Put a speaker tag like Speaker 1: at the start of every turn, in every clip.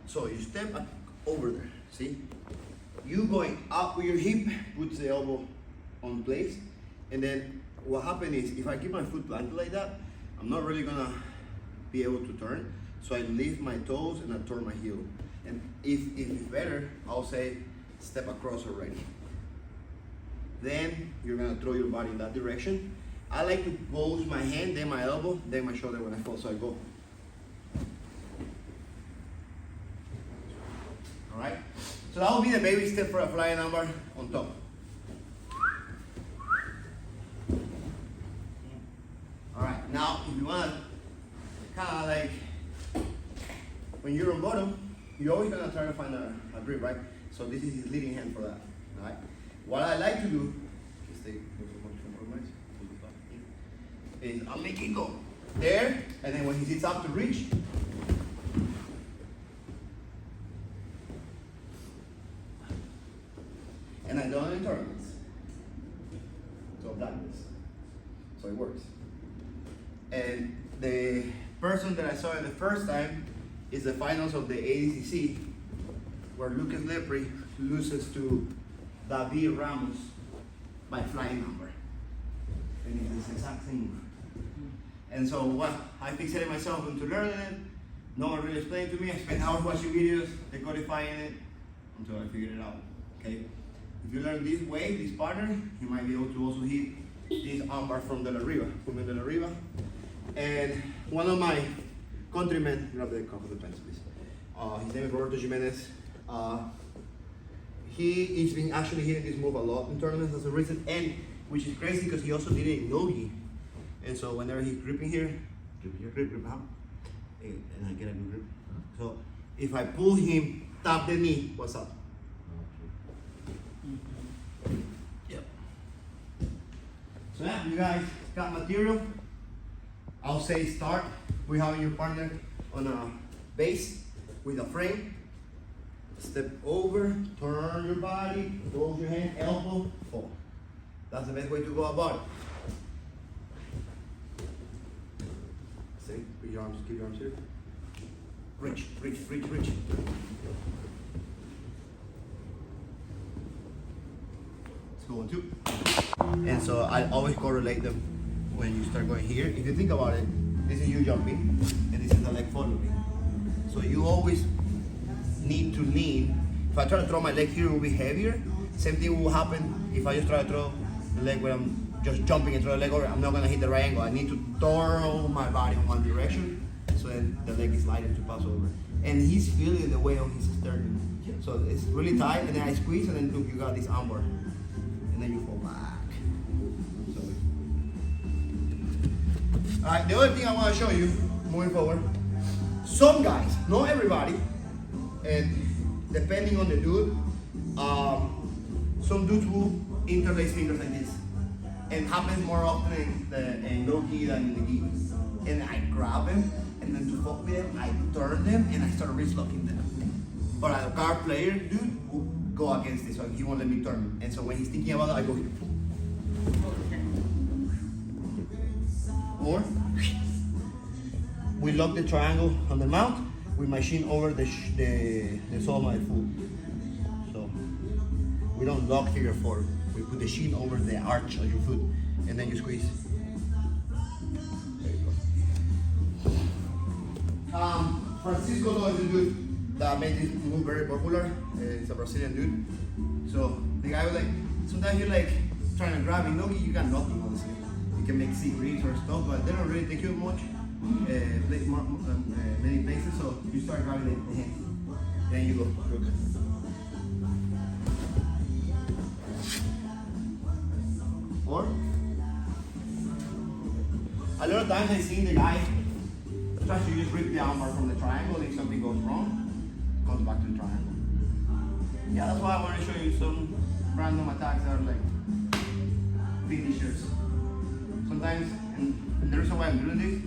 Speaker 1: So you step over there, see? You going up with your hip, puts the elbow on place, and then what happens is, if I keep my foot planted like that, I'm not really gonna be able to turn. So I lift my toes and I turn my heel. And if it's better, I'll say step across already. Then you're gonna throw your body in that direction. I like to pose my hand, then my elbow, then my shoulder when I fall. So I go. All right. So that will be the baby step for a flying armbar on top. All right. Now, if you want to kind of like, when you're on bottom, you're always gonna try to find a grip, right? So this is his leading hand for that. All right. What I like to do is I'll make it go there, and then when he sits up to reach, and I don't in tournaments. So I've done this. So it works. And the person that I saw it the first time is the finals of the ADCC, where Lucas Lepre loses to David Ramos by flying number. And it's the exact same move. And so what I fixated myself into learning it. No one really explained it to me. I spent hours watching videos, decodifying it, until I figured it out. Okay? If you learn this way, this pattern, you might be able to also hit this armbar from De La Riva, from De La Riva. And one of my countrymen, grab the cup of the pens, please. His name is Roberto Jimenez. He's been actually hitting this move a lot in tournaments as a recent, and which is crazy because he also did it in no-gi. And so whenever he's gripping here, grip, huh? And I get a good grip. So if I pull him, tap the knee, what's up? Yep. So yeah, you guys got material. I'll say start with having your partner on a base with a frame. Step over, turn your body, close your hand, elbow, fall. That's the best way to go about it. See, put your arms, keep your arms here. Reach, reach, reach, reach. Let's go 1, 2. And so I always correlate them when you start going here. If you think about it, this is you jumping, and this is the leg following. So you always need to lean. If I try to throw my leg here, it will be heavier. Same thing will happen if I just try to throw the leg when I'm just jumping and throw the leg over. I'm not gonna hit the right angle. I need to throw my body in one direction, so then the leg is lighter to pass over. And he's feeling the weight on his sternum. So it's really tight, and then I squeeze, and then look, you got this armbar. And then you fall back. All right, the other thing I want to show you, moving forward, some guys, not everybody, and depending on the dude, some dudes will interlace fingers like this. And happens more often in low gi than in the gi. And I grab them, and then to fuck with them, I turn them, and I start wrist locking them. But a guard player, dude, will go against this, so he won't let me turn. And so when he's thinking about it, I go here. Or we lock the triangle on the mount with my shin over the sole of my foot. So we don't lock figure 4. We put the shin over the arch of your foot, and then you squeeze. There you go. Francisco is a dude that made this move very popular. It's a Brazilian dude. So the guy was like, sometimes you're like trying to grab in no-gi, you got nothing honestly. You can make secrets or stuff, but they don't really take you much. Many places, so you start grabbing the hand. Then you go, look. Or a lot of times I see the guy tries to just rip the armbar from the triangle. If something goes wrong, it comes back to the triangle. Yeah, that's why I want to show you some random attacks that are like finishers. Sometimes, and the reason why I'm doing this,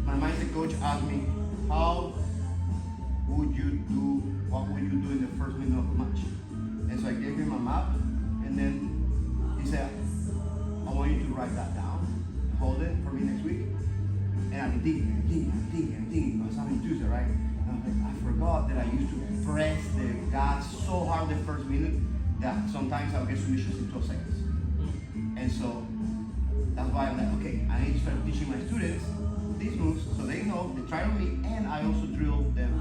Speaker 1: my mindset coach asked me, what would you do in the first minute of the match? And so I gave him a map, and then he said, I want you to write that down, hold it for me next week. And I've been thinking, because I'm in Tuesday, right? And I'm like, I forgot that I I used to press the gas so hard the first minute that sometimes I'll get submissions in 12 seconds. And so that's why I'm like, okay, I need to start teaching my students these moves so they know, they try on me, and I also drill them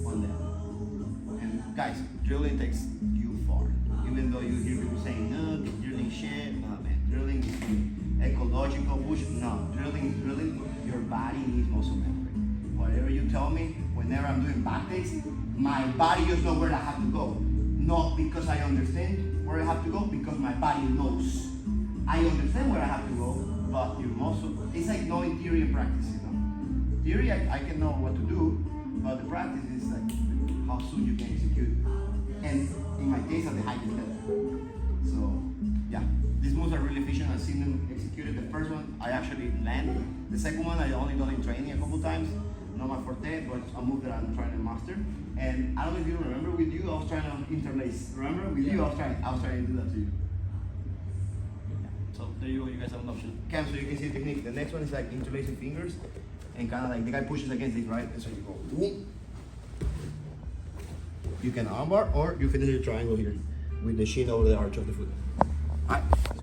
Speaker 1: on them. And guys, drilling takes you far. Even though you hear people saying, no, drilling shit, no man, drilling is ecological push. No, drilling is drilling. Your body needs muscle memory. Whatever you tell me, whenever I'm doing back takes, my body just knows where I have to go. Not because I understand where I have to go, because my body knows. I understand where I have to go, but your muscle, it's like knowing theory and practice, you know. Theory, I can know what to do, but the practice is like how soon you can execute. And in my case, at the height is better. So, yeah, these moves are really efficient. I've seen them executed. The first one, I actually land. The second one, I only done in training a couple times. Not my forte, but a move that I'm trying to master. And I don't know if you remember with you, I was trying to interlace. Remember with you, I was trying to do that to you. So there you go, you guys have an option. Cam, so you can see the technique. The next one is like interlacing fingers and kind of like the guy pushes against it, right? And so you go, boom. You can armbar or you finish the triangle here with the shin over the arch of the foot. All right.